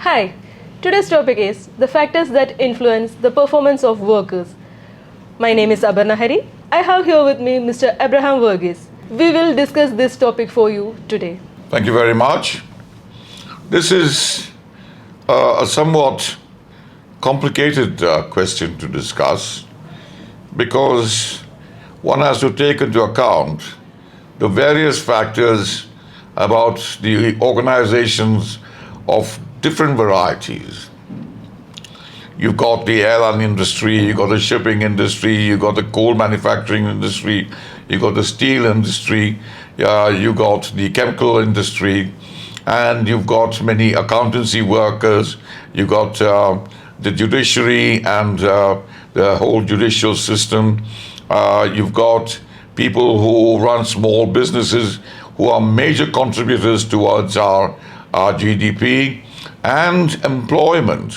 Hi, today's topic is the factors that influence the performance of workers. My name is Aparna Hari. I have here with me Mr. Abraham Verghese. We will discuss this topic for you today. Thank you very much. This is a somewhat complicated question to discuss because one has to take into account the various factors about the organizations of different varieties. You've got the airline industry, you've got the shipping industry, you've got the coal manufacturing industry, you've got the steel industry, you've got the chemical industry, and you've got many accountancy workers, you've got the judiciary and the whole judicial system, you've got people who run small businesses who are major contributors towards our GDP and employment.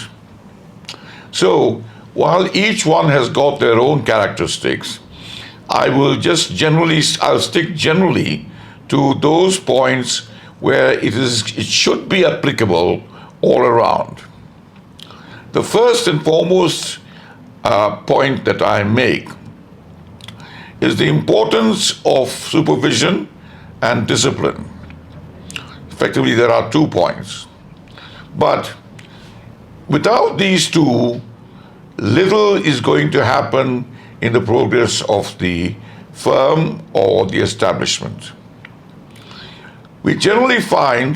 So while each one has got their own characteristics, I'll stick generally to those points where it should be applicable all around. The first and foremost point that I make is the importance of supervision and discipline. Effectively, there are 2 points. But without these two, little is going to happen in the progress of the firm or the establishment. We generally find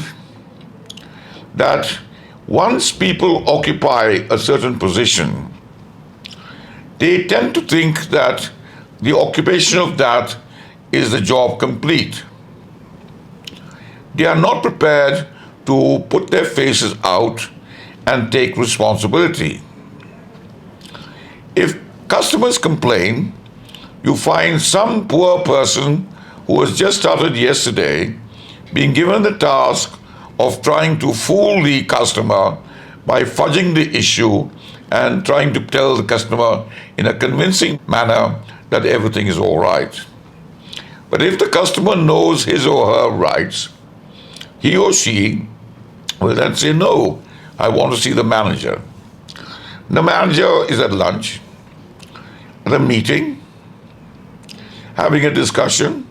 that once people occupy a certain position, they tend to think that the occupation of that is the job complete. They are not prepared to put their faces out and take responsibility. If customers complain, you find some poor person who has just started yesterday being given the task of trying to fool the customer by fudging the issue and trying to tell the customer in a convincing manner that everything is all right. But if the customer knows his or her rights, he or she will then say, no, I want to see the manager. The manager is at lunch, at a meeting, having a discussion,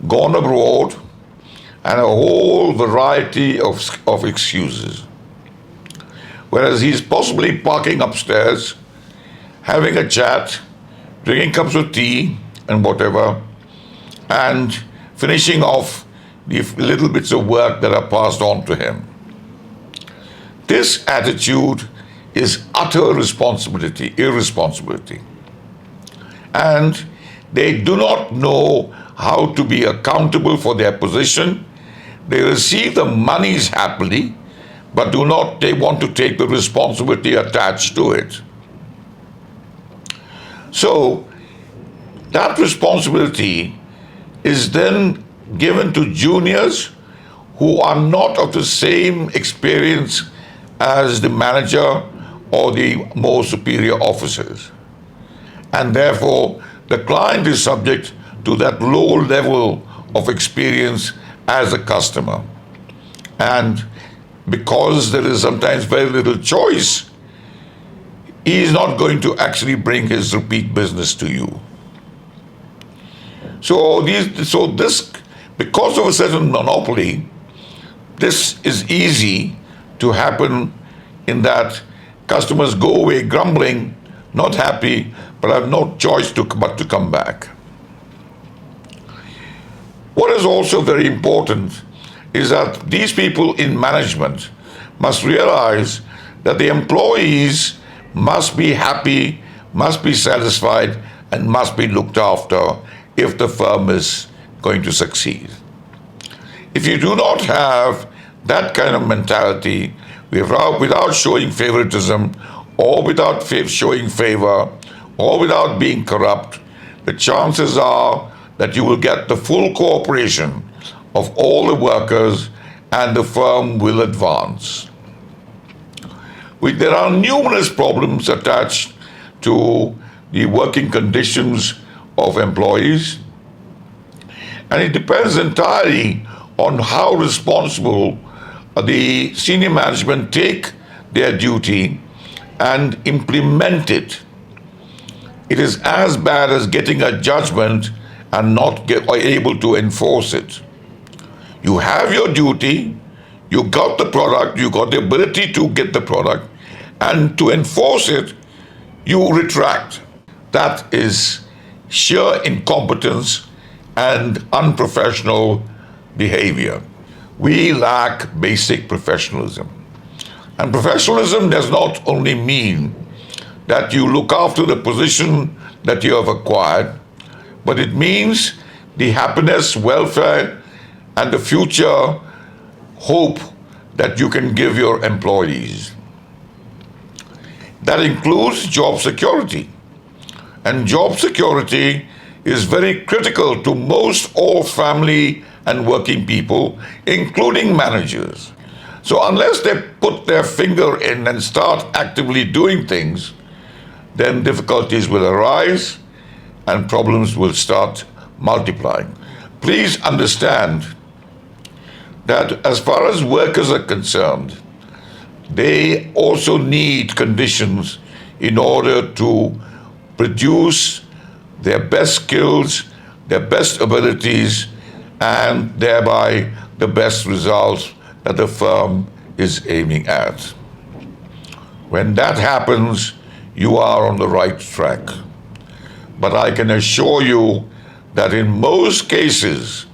gone abroad, and a whole variety of excuses. Whereas he's possibly parking upstairs, having a chat, drinking cups of tea and whatever, and finishing off the little bits of work that are passed on to him. This attitude is utter irresponsibility. And they do not know how to be accountable for their position. They receive the monies happily, but they want to take the responsibility attached to it. So that responsibility is then given to juniors who are not of the same experience as the manager or the more superior officers. And therefore, the client is subject to that low level of experience as a customer. And because there is sometimes very little choice, he is not going to actually bring his repeat business to you. So this, because of a certain monopoly, this is easy to happen in that customers go away grumbling, not happy, but have no choice but to come back. What is also very important is that these people in management must realize that the employees must be happy, must be satisfied, and must be looked after if the firm is going to succeed. If you do not have that kind of mentality, without showing favoritism, or without showing favor, or without being corrupt, the chances are that you will get the full cooperation of all the workers and the firm will advance. There are numerous problems attached to the working conditions of employees, and it depends entirely on how responsible the senior management take their duty and implement it, it is as bad as getting a judgment and not able to enforce it. You have your duty, you got the product, you got the ability to get the product, and to enforce it, you retract. That is sheer incompetence and unprofessional behavior. We lack basic professionalism. And professionalism does not only mean that you look after the position that you have acquired, but it means the happiness, welfare, and the future hope that you can give your employees. That includes job security. And job security is very critical to most all family and working people, including managers. So unless they put their finger in and start actively doing things, then difficulties will arise and problems will start multiplying. Please understand that as far as workers are concerned, they also need conditions in order to produce their best skills, their best abilities, and thereby the best results that the firm is aiming at. When that happens, you are on the right track. But I can assure you that in most cases,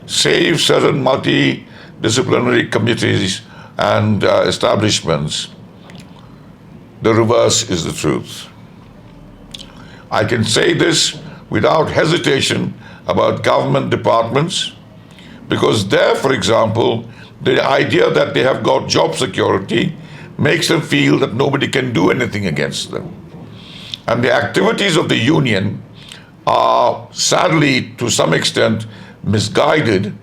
save certain multidisciplinary committees and establishments, the reverse is the truth. I can say this without hesitation about government departments, because there, for example, the idea that they have got job security makes them feel that nobody can do anything against them. And the activities of the union are sadly, to some extent, misguided,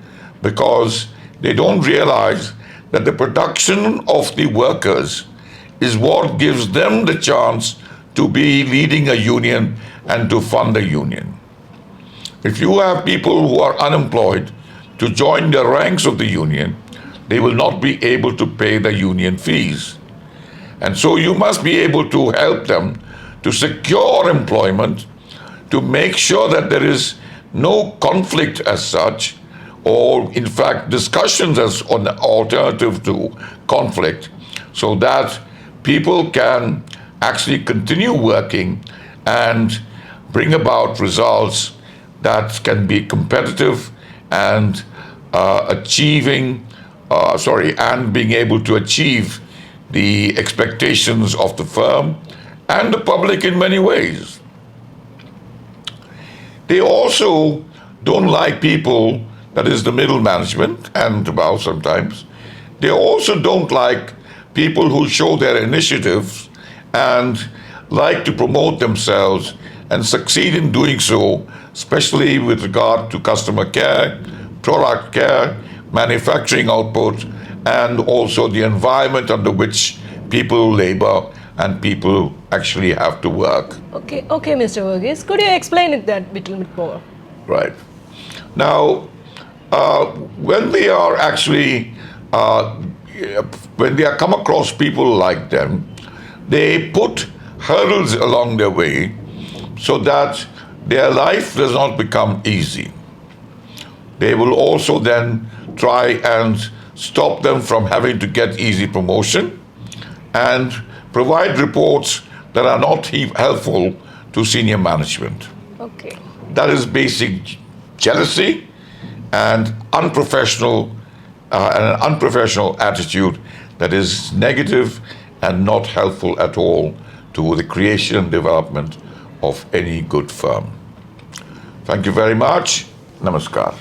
because they don't realize that the production of the workers is what gives them the chance to be leading a union and to fund a union. If you have people who are unemployed to join the ranks of the union, they will not be able to pay the union fees. And so you must be able to help them to secure employment, to make sure that there is no conflict as such, or in fact discussions as an alternative to conflict, so that people can actually continue working and bring about results that can be competitive and being able to achieve the expectations of the firm and the public in many ways. They also don't like people, that is the middle management and above sometimes, they also don't like people who show their initiatives and like to promote themselves and succeed in doing so, especially with regard to customer care, product care, manufacturing output, and also the environment under which people labor and people actually have to work. Okay, Mr. Verghese, could you explain it that little bit more? Right. Now, when they are actually, when they come across people like them, they put hurdles along their way so that their life does not become easy. They will also then try and stop them from having to get easy promotion and provide reports that are not helpful to senior management. Okay. That is basic jealousy and unprofessional attitude that is negative and not helpful at all to the creation and development of any good firm. Thank you very much. Namaskar.